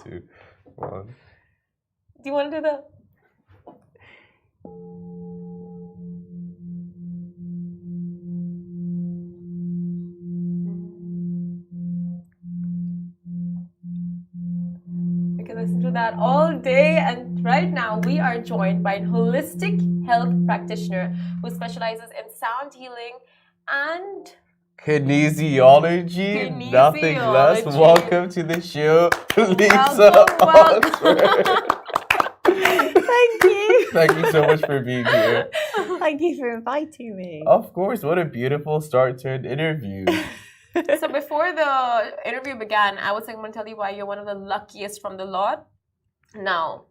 2, 1. Do you want to do the... We can listen to that all day. And right now we are joined by a holistic health practitioner who specializes in sound healing and Kinesiology, nothing less. Welcome to the show, Lisa. Welcome. Thank you. Thank you so much for being here. Thank you for inviting me. Of course, what a beautiful start to an interview. So before the interview began, I was going to tell you why you're one of the luckiest from the lot. Now,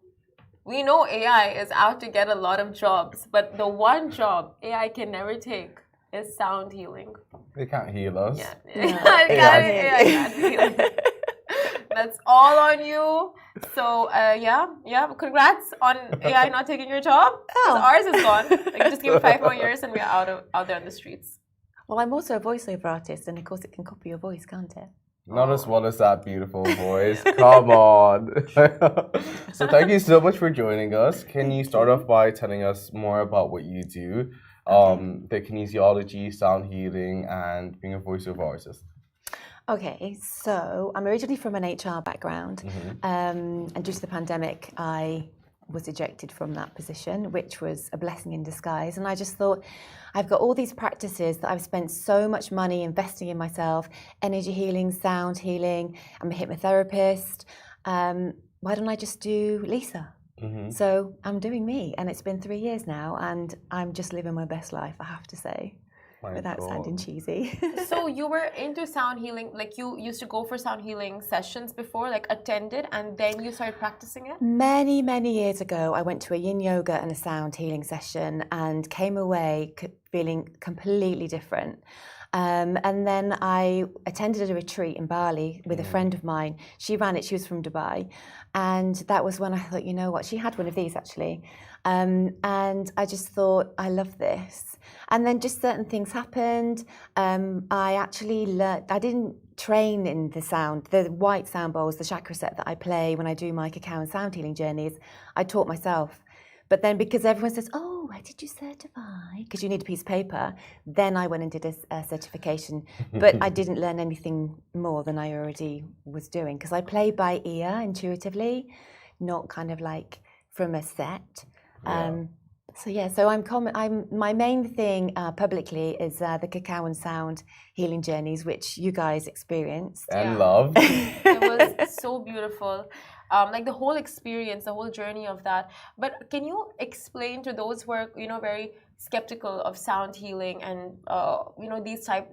we know AI is out to get a lot of jobs, but the one job AI can never take is sound healing. They can't heal us. Yeah. AI can't heal. That's all on you. So, yeah. Congrats on AI not taking your job. Because ours is gone. Like, just give it 5 more years and we're out there on the streets. Well, I'm also a voiceover artist, and of course it can copy your voice, can't it? Not as well as that beautiful voice. Come on. So thank you so much for joining us. Can you start off by telling us more about what you do? The kinesiology, sound healing, and being a voiceover artist. Okay, so I'm originally from an HR background, and due to the pandemic, I was ejected from that position, which was a blessing in disguise. And I just thought, I've got all these practices that I've spent so much money investing in myself, energy healing, sound healing. I'm a hypnotherapist. Why don't I just do Lisa? So I'm doing me, and it's been 3 years now, and I'm just living my best life, I have to say, without sounding cheesy. So you were into sound healing, like you used to go for sound healing sessions before, like attended, and then you started practicing it? Many, many years ago, I went to a yin yoga and a sound healing session and came away feeling completely different. And then I attended a retreat in Bali with a friend of mine. She ran it, she was from Dubai. And that was when I thought, you know what, she had one of these actually. And I just thought, I love this. And then just certain things happened. I actually learned, I didn't train in the white sound bowls, the chakra set that I play when I do my cacao and sound healing journeys. I taught myself. But then because everyone says, oh, where did you certify? Because you need a piece of paper. Then I went and did a certification. But I didn't learn anything more than I already was doing. Because I play by ear intuitively, not kind of like from a set. So I'm my main thing publicly is the cacao and sound healing journeys, which you guys experienced. And love. It was so beautiful. Like the whole experience, the whole journey of that. But can you explain to those who are, very skeptical of sound healing and,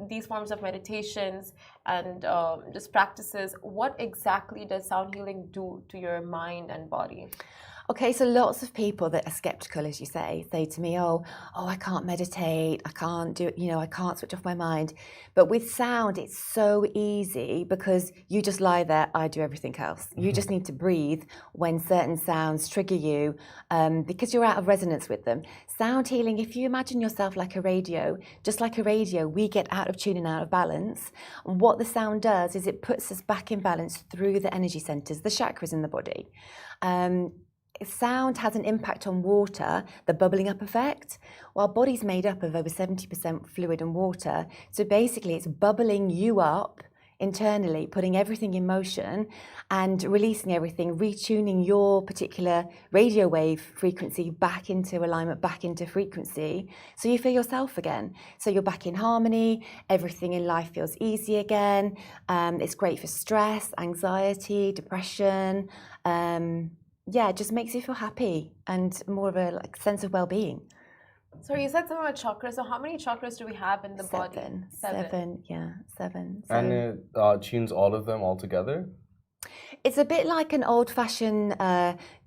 these forms of meditations and just practices, what exactly does sound healing do to your mind and body? Okay, so lots of people that are skeptical, as you say to me, oh, I can't meditate, I can't do it, I can't switch off my mind. But with sound, it's so easy because you just lie there, I do everything else. You just need to breathe when certain sounds trigger you because you're out of resonance with them. Sound healing, if you imagine yourself like a radio, just like a radio, we get out of tune and out of balance. And what the sound does is it puts us back in balance through the energy centers, the chakras in the body. Sound has an impact on water, the bubbling up effect. Our body's made up of over 70% fluid and water. So basically it's bubbling you up internally, putting everything in motion and releasing everything, retuning your particular radio wave frequency back into alignment, back into frequency. So you feel yourself again. So you're back in harmony, everything in life feels easy again. It's great for stress, anxiety, depression. It just makes you feel happy and more of a sense of well-being. So you said something about chakras. So how many chakras do we have in the body? Seven. So and it tunes all of them all together? It's a bit like an old-fashioned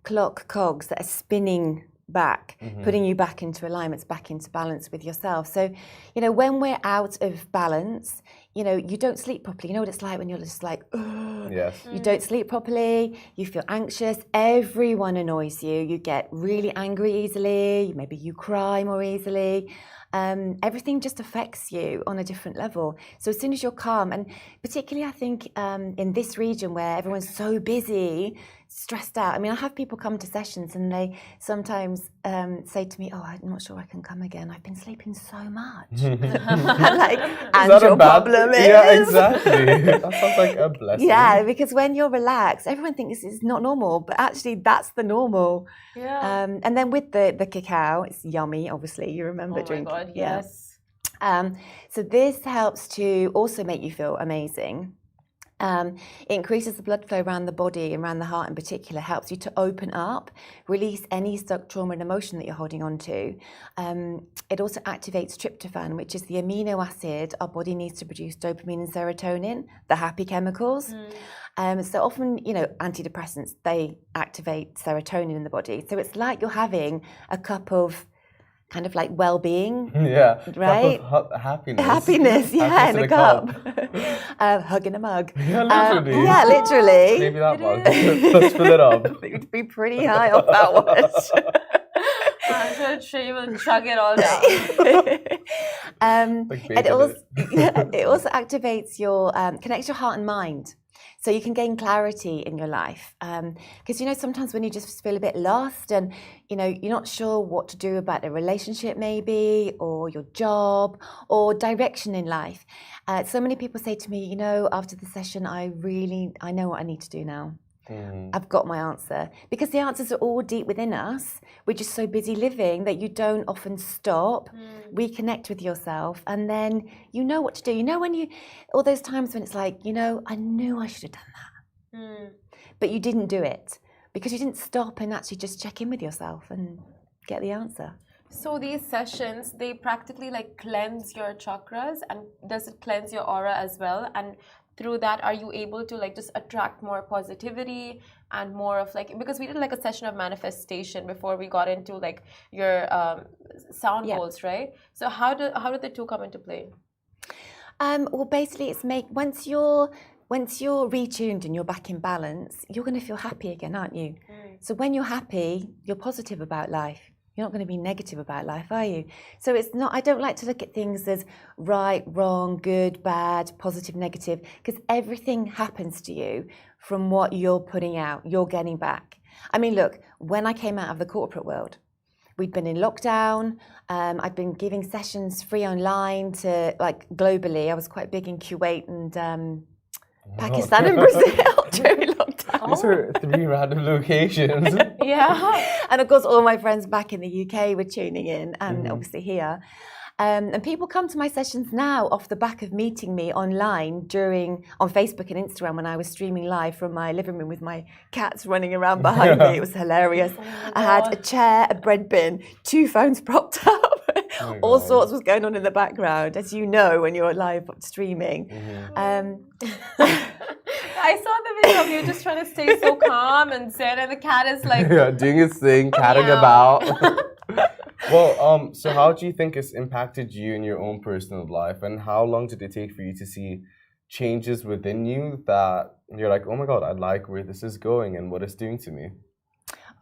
clock cogs that are spinning back, putting you back into alignments, back into balance with yourself. So, when we're out of balance, you don't sleep properly. You know what it's like when you're just like, ugh. Yes. You don't sleep properly, you feel anxious, everyone annoys you, you get really angry easily, maybe you cry more easily. Everything just affects you on a different level. So as soon as you're calm, and particularly I think in this region where everyone's so busy, stressed out. I mean, I have people come to sessions and they sometimes say to me, "Oh, I'm not sure I can come again. I've been sleeping so much." I'm like, and your problem is? Yeah, exactly. That sounds like a blessing. Yeah, because when you're relaxed, everyone thinks this is not normal, but actually that's the normal. Yeah. And then with the cacao, it's yummy. Obviously, you remember drinking. Oh my God, yes. So this helps to also make you feel amazing. It increases the blood flow around the body and around the heart in particular, helps you to open up, release any stuck trauma and emotion that you're holding on to. It also activates tryptophan, which is the amino acid our body needs to produce dopamine and serotonin, the happy chemicals. So often, antidepressants, they activate serotonin in the body. So it's like you're having a cup of kind of like well-being, yeah, right? Cup of happiness. Happiness, yeah, in a cup. Hug in a mug. Yeah, literally. Yeah, literally. Maybe that mug. Let's fill it up. You'd be pretty high off that one. I'm sure she will chug it all down. It also activates connects your heart and mind. So you can gain clarity in your life. Because, sometimes when you just feel a bit lost and, you're not sure what to do about a relationship maybe, or your job, or direction in life. So many people say to me, after the session, I know what I need to do now. I've got my answer. Because the answers are all deep within us. We're just so busy living that you don't often stop, reconnect with yourself, and then you know what to do. When all those times when it's like, I knew I should have done that. But you didn't do it because you didn't stop and actually just check in with yourself and get the answer. So these sessions, they practically cleanse your chakras, and does it cleanse your aura as well? And through that, are you able to just attract more positivity and more of because we did a session of manifestation before we got into your sound bowls, right? So how did the two come into play? Well, basically, it's once you're retuned and you're back in balance, you're going to feel happy again, aren't you? So when you're happy, you're positive about life. You're not going to be negative about life, are you? So it's not. I don't like to look at things as right, wrong, good, bad, positive, negative, because everything happens to you from what you're putting out, you're getting back. I mean, look, when I came out of the corporate world, we'd been in lockdown. I'd been giving sessions free online to globally. I was quite big in Kuwait and Pakistan and Brazil during lockdown. These are 3 random locations. Yeah. And of course, all my friends back in the UK were tuning in, and obviously here. And people come to my sessions now off the back of meeting me online on Facebook and Instagram when I was streaming live from my living room with my cats running around behind me. It was hilarious. I had a chair, a bread bin, 2 phones propped up. All sorts was going on in the background, as you know when you're live streaming. I saw the video of you just trying to stay so calm and zen, and the cat is doing its thing, catting about. Well, so how do you think it's impacted you in your own personal life, and how long did it take for you to see changes within you that you're like, oh my God, I like where this is going and what it's doing to me?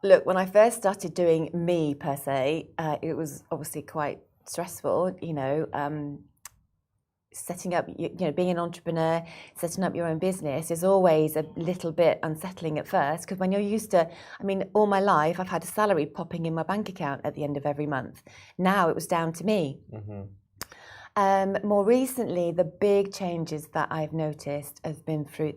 Look, when I first started doing me per se, it was obviously quite stressful, setting up, being an entrepreneur, setting up your own business is always a little bit unsettling at first, because when you're used to, all my life, I've had a salary popping in my bank account at the end of every month. Now it was down to me. More recently, the big changes that I've noticed have been through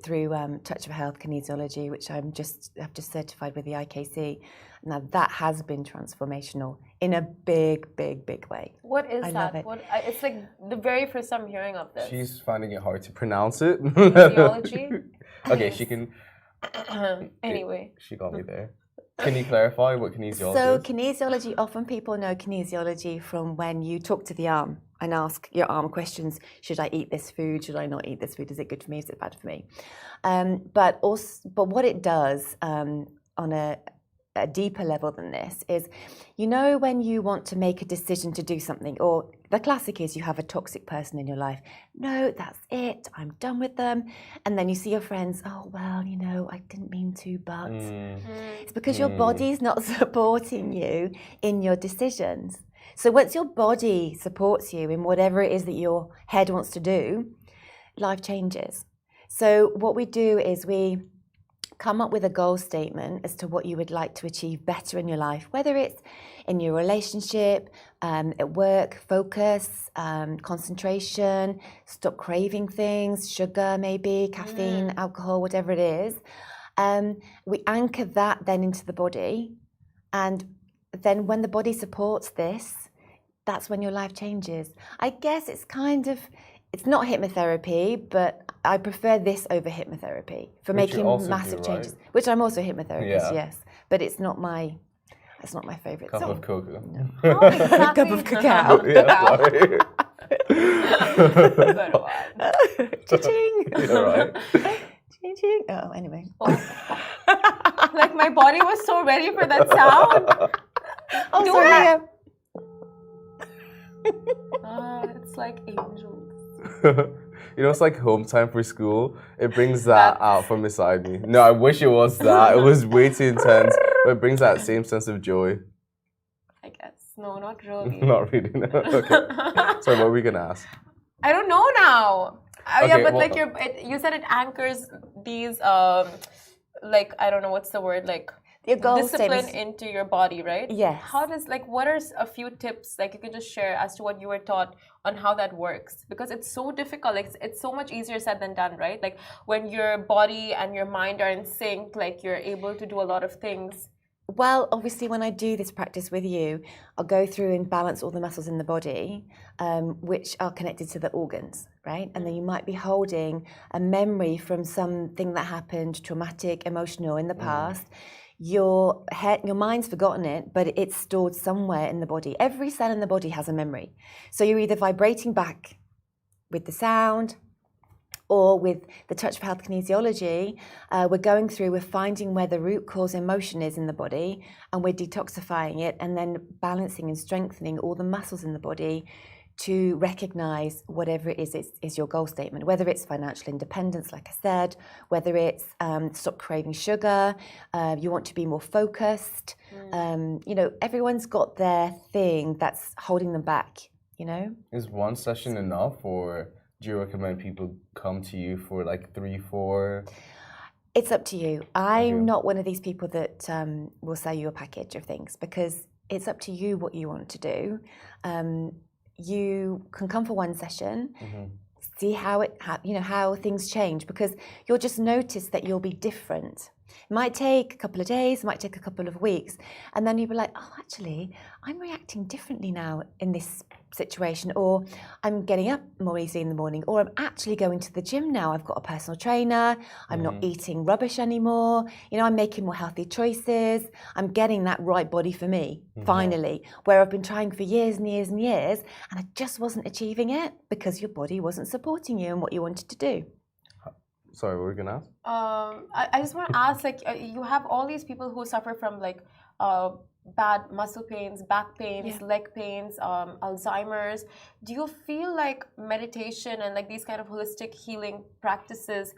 Touch of Health kinesiology, which I've just certified with the IKC. Now that has been transformational in a big, big, big way. What is that? Love it. It's the very first time hearing of this. She's finding it hard to pronounce it. Kinesiology? Okay, she can. Anyway. She got me there. Can you clarify what kinesiology So is? kinesiology, often people know kinesiology from when you talk to the arm and ask your arm questions. Should I eat this food? Should I not eat this food? Is it good for me? Is it bad for me? But what it does on a deeper level than this is, you know, when you want to make a decision to do something, or the classic is you have a toxic person in your life. No, that's it. I'm done with them. And then you see your friends, oh, well, you know, I didn't mean to, but it's because your body's not supporting you in your decisions. So once your body supports you in whatever it is that your head wants to do, life changes. So what we do is we come up with a goal statement as to what you would like to achieve better in your life, whether it's in your relationship, at work, focus, concentration, stop craving things, sugar maybe, caffeine, alcohol, whatever it is. We anchor that then into the body. And then when the body supports this, that's when your life changes. I guess it's kind of, it's not hypnotherapy, but I prefer this over hypnotherapy for Which you making also massive do, changes. right? Which I'm also a hypnotherapist, Yeah. yes, but it's not my favorite. Cup of cocoa. How exactly? Cup of cacao. Yeah, sorry. Good one. Cha-ching. Yeah, right. Ching-ching. Oh, anyway. Like my body was so ready for that sound. Oh, Do sorry. it. It's like angels. You know, it's like home time for school. It brings that out from inside me. No, I wish it was that. It was way too intense, but it brings that same sense of joy. I guess. No, not really. Not really. No. Okay. Sorry, what were we gonna ask? I don't know now. Yeah, Okay, but well- like you said it anchors these like I don't know what's the word, like Your goal discipline statements. into your body, right? Yes. How does, like, what are a few tips like you can just share as to what you were taught on how that works? Because it's so difficult. Like it's so much easier said than done, right? Like when your body and your mind are in sync, like you're able to do a lot of things. Well, obviously, when I do this practice with you, I'll go through and balance all the muscles in the body, which are connected to the organs, right? And then you might be holding a memory from something that happened, traumatic, emotional in the past. Your mind's forgotten it, but it's stored somewhere in the body. Every cell in the body has a memory. So you're either vibrating back with the sound, or with the touch of health kinesiology, we're going through, we're finding where the root cause emotion is in the body, and we're detoxifying it and then balancing and strengthening all the muscles in the body to recognize whatever it is your goal statement, whether it's financial independence, like I said, whether it's stop craving sugar, you want to be more focused. You know, everyone's got their thing that's holding them back, you know? Is one session enough, or do you recommend people come to you for like 3, 4? It's up to you. I'm Okay. not one of these people that will sell you a package of things, because it's up to you what you want to do. You can come for one session, see how things change, because you'll just notice that you'll be different. It might take a couple of days, it might take a couple of weeks, and then you'll be like, oh, actually, I'm reacting differently now in this situation, or I'm getting up more easily in the morning, or I'm actually going to the gym now. I've got a personal trainer, I'm not eating rubbish anymore, you know, I'm making more healthy choices, I'm getting that right body for me, finally, where I've been trying for years and years and years, and I just wasn't achieving it because your body wasn't supporting you in what you wanted to do. Sorry, what were we gonna ask? I just want to ask, like, you have all these people who suffer from like bad muscle pains, back pains, leg pains, Alzheimer's. Do you feel like meditation and like these kind of holistic healing practices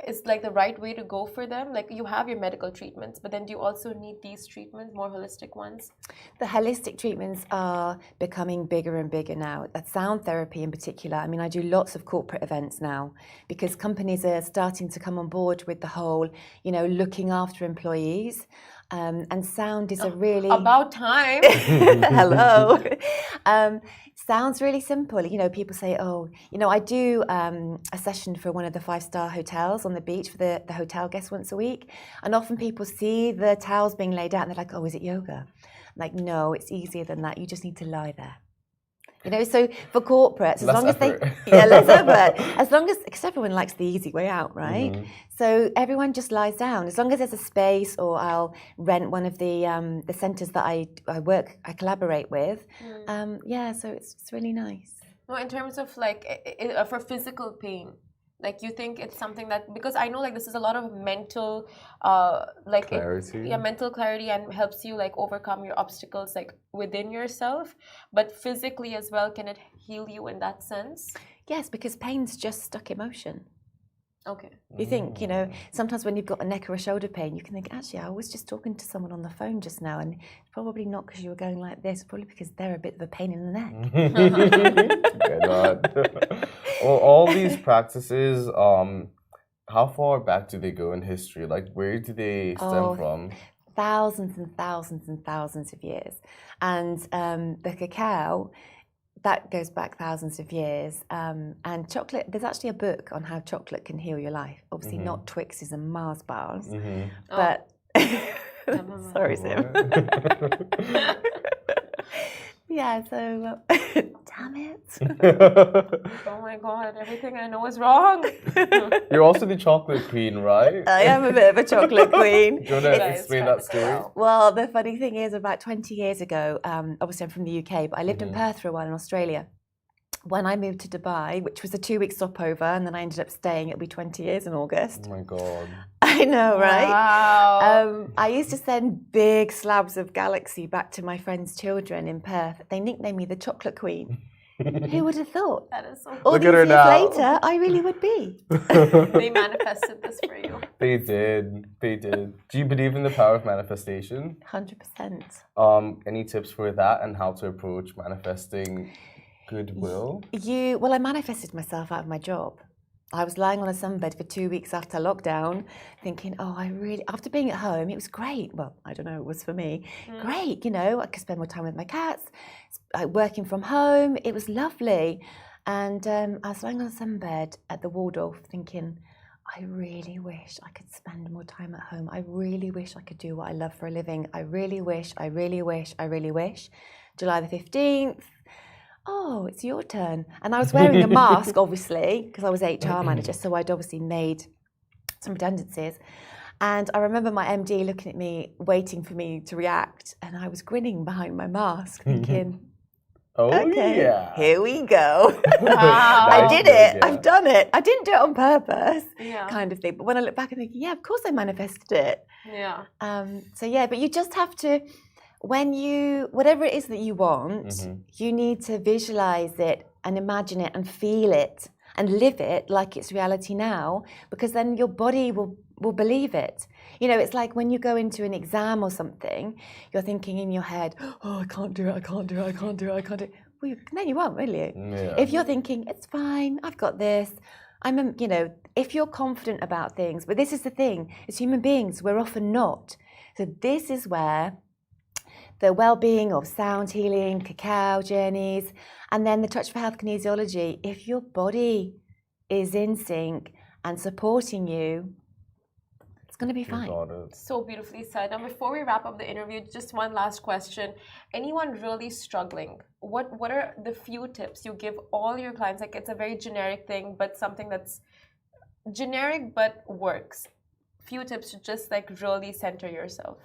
is like the right way to go for them? Like you have your medical treatments, but then do you also need these treatments, more holistic ones? The holistic treatments are becoming bigger and bigger now. Sound therapy in particular. I mean, I do lots of corporate events now because companies are starting to come on board with the whole, you know, looking after employees. And sound is a really... About time. Hello. Sounds really simple. You know, people say, oh, you know, I do a session for one of the 5-star hotels on the beach for the hotel guests once a week. And often people see the towels being laid out and they're like, oh, is it yoga? I'm like, no, it's easier than that. You just need to lie there. You know, so for corporates, as long as they, less effort, as long as, because everyone likes the easy way out, right? So everyone just lies down. As long as there's a space, or I'll rent one of the centres that I collaborate with. So it's really nice. No, in terms of like for physical pain, Like you think it's something that, because I know like this is a lot of mental like Clarity. yeah, mental clarity, and helps you like overcome your obstacles like within yourself, but physically as well, can it heal you in that sense? Yes, because pain's just stuck emotion. Okay. You think, sometimes when you've got a neck or a shoulder pain, you can think, actually, I was just talking to someone on the phone just now, and it's probably not because you were going like this, probably because they're a bit of a pain in the neck. Well, all these practices, how far back do they go in history? Like, where do they stem from? Thousands and thousands and thousands of years. And the cacao, that goes back thousands of years. And chocolate, there's actually a book on how chocolate can heal your life. Obviously, not Twixes and Mars bars, but sorry, Sim. Yeah, so damn it. Oh my god, everything I know is wrong. You're also the chocolate queen, right? I am a bit of a chocolate queen. Do you want to explain that story? Well, the funny thing is, about 20 years ago, obviously I'm from the UK, but I lived in Perth for a while in Australia. When I moved to Dubai, which was a 2-week stopover, and then I ended up staying, it'll be 20 years in August. Oh my god. I know, right? Wow. I used to send big slabs of Galaxy back to my friends' children in Perth. They nicknamed me the Chocolate Queen. Who would have thought? That is so All Look these at her years now. later, I really would be. They manifested this for you. They did. They did. Do you believe in the power of manifestation? 100%. Any tips for that and how to approach manifesting goodwill? Well, I manifested myself out of my job. I was lying on a sunbed for 2 weeks after lockdown, thinking, after being at home, it was great. Well, I don't know, it was for me. Great, I could spend more time with my cats, working from home. It was lovely. And I was lying on a sunbed at the Waldorf thinking, I really wish I could spend more time at home. I really wish I could do what I love for a living. I really wish, I really wish, I really wish. July the 15th. Oh, it's your turn. And I was wearing a mask, obviously, because I was HR manager, so I'd obviously made some redundancies. And I remember my MD looking at me, waiting for me to react, and I was grinning behind my mask, thinking, okay, yeah. here we go. Wow. I did it. Yeah. I've done it. I didn't do it on purpose, Yeah. kind of thing. But when I look back, I'm thinking, yeah, of course I manifested it. Yeah. But you just have to, whatever it is that you want, you need to visualize it and imagine it and feel it and live it like it's reality now, because then your body will believe it. It's like when you go into an exam or something, you're thinking in your head, oh, I can't do it, I can't do it, I can't do it, I can't do it. Well, no, you won't, will you? Yeah. If you're thinking, it's fine, I've got this, if you're confident about things, but this is the thing, as human beings, we're often not. So this is where the well-being of sound healing, cacao journeys, and then the Touch for Health kinesiology. If your body is in sync and supporting you, it's going to be fine. So beautifully said. Now, before we wrap up the interview, just one last question. Anyone really struggling, what are the few tips you give all your clients? Like, it's a very generic thing, but something that's generic but works. Few tips to just like really center yourself.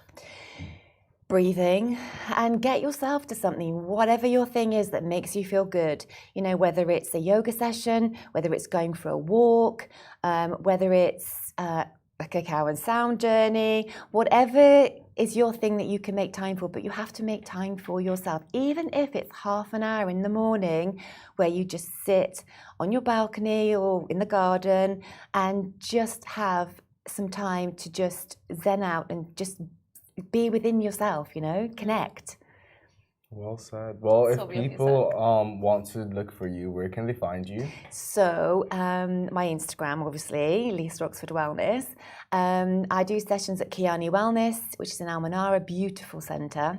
Breathing, and get yourself to something, whatever your thing is that makes you feel good. Whether it's a yoga session, whether it's going for a walk, whether it's a cacao and sound journey, whatever is your thing that you can make time for. But you have to make time for yourself, even if it's half an hour in the morning where you just sit on your balcony or in the garden and just have some time to just zen out and just be within yourself, connect. Well said. Well, So if beautifully people want to look for you, where can they find you? So my Instagram, obviously, Lisa Oxford Wellness. I do sessions at Kiani Wellness, which is in Almanara, beautiful centre.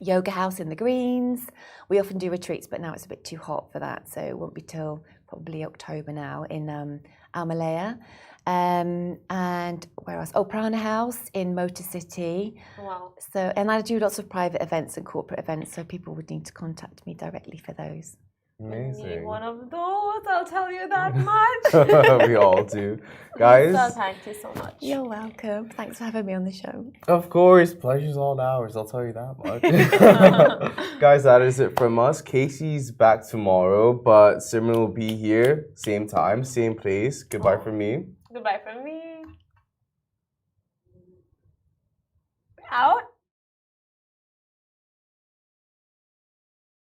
Yoga House in the Greens. We often do retreats, but now it's a bit too hot for that, so it won't be till probably October now in Almalaya. And where else? Oh, Prana House in Motor City. Wow. And I do lots of private events and corporate events, so people would need to contact me directly for those. Amazing. Need one of those, I'll tell you that much. We all do. Guys, Lisa, thank you so much. You're welcome. Thanks for having me on the show. of course, pleasure's all ours, I'll tell you that much. Guys, that is it from us. Casey's back tomorrow, but Simran will be here, same time, same place. Goodbye from me. Goodbye from me. Out.